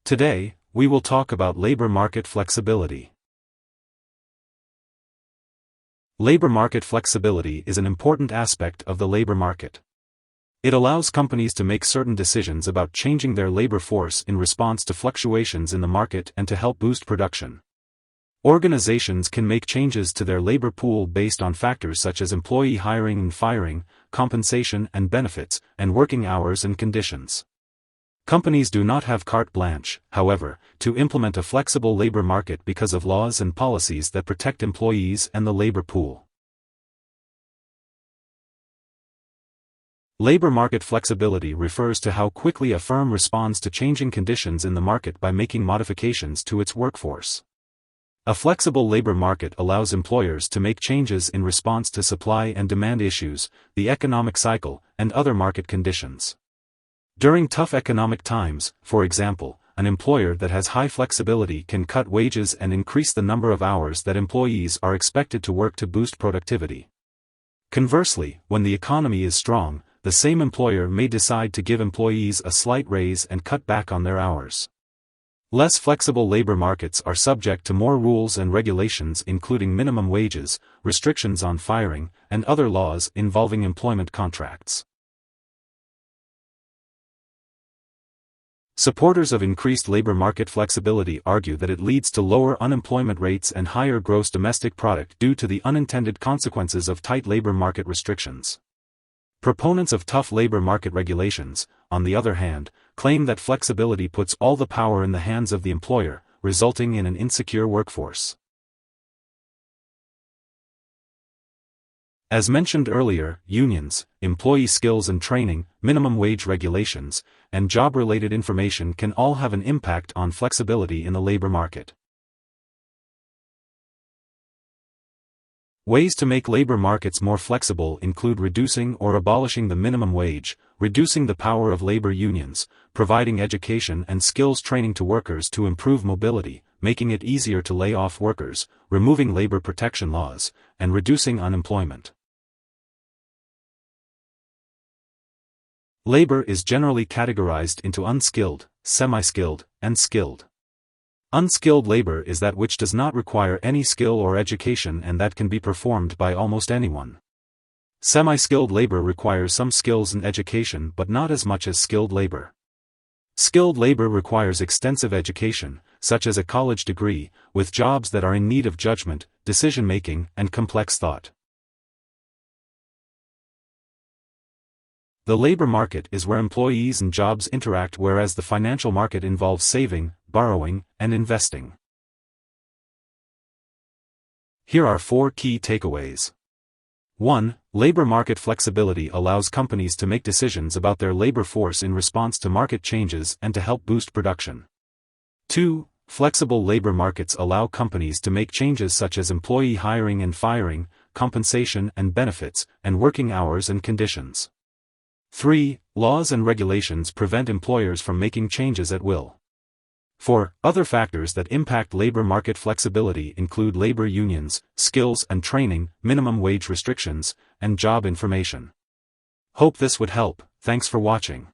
Today, we will talk about labor market flexibility. Labor market flexibility is an important aspect of the labor market. It allows companies to make certain decisions about changing their labor force in response to fluctuations in the market and to help boost production. Organizations can make changes to their labor pool based on factors such as employee hiring and firing, compensation and benefits, and working hours and conditions. Companies do not have carte blanche, however, to implement a flexible labor market because of laws and policies that protect employees and the labor pool. Labor market flexibility refers to how quickly a firm responds to changing conditions in the market by making modifications to its workforce. A flexible labor market allows employers to make changes in response to supply and demand issues, the economic cycle, and other market conditions. During tough economic times, for example, an employer that has high flexibility can cut wages and increase the number of hours that employees are expected to work to boost productivity. Conversely, when the economy is strong, the same employer may decide to give employees a slight raise and cut back on their hours. Less flexible labor markets are subject to more rules and regulations, including minimum wages, restrictions on firing, and other laws involving employment contracts. Supporters of increased labor market flexibility argue that it leads to lower unemployment rates and higher gross domestic product due to the unintended consequences of tight labor market restrictions. Proponents of tough labor market regulations, on the other hand, claim that flexibility puts all the power in the hands of the employer, resulting in an insecure workforce. As mentioned earlier, unions, employee skills and training, minimum wage regulations, and job-related information can all have an impact on flexibility in the labor market. Ways to make labor markets more flexible include reducing or abolishing the minimum wage, reducing the power of labor unions, providing education and skills training to workers to improve mobility, making it easier to lay off workers, removing labor protection laws, and reducing unemployment. Labor is generally categorized into unskilled, semi-skilled, and skilled. Unskilled labor is that which does not require any skill or education and that can be performed by almost anyone. Semi-skilled labor requires some skills and education but not as much as skilled labor. Skilled labor requires extensive education, such as a college degree, with jobs that are in need of judgment, decision-making, and complex thought. The labor market is where employees and jobs interact, whereas the financial market involves saving, borrowing, and investing. Here are 4 key takeaways. 1. Labor market flexibility allows companies to make decisions about their labor force in response to market changes and to help boost production. 2. Flexible labor markets allow companies to make changes such as employee hiring and firing, compensation and benefits, and working hours and conditions. 3. Laws and regulations prevent employers from making changes at will. 4. Other factors that impact labor market flexibility include labor unions, skills and training, minimum wage restrictions, and job information. Hope this would help. Thanks for watching.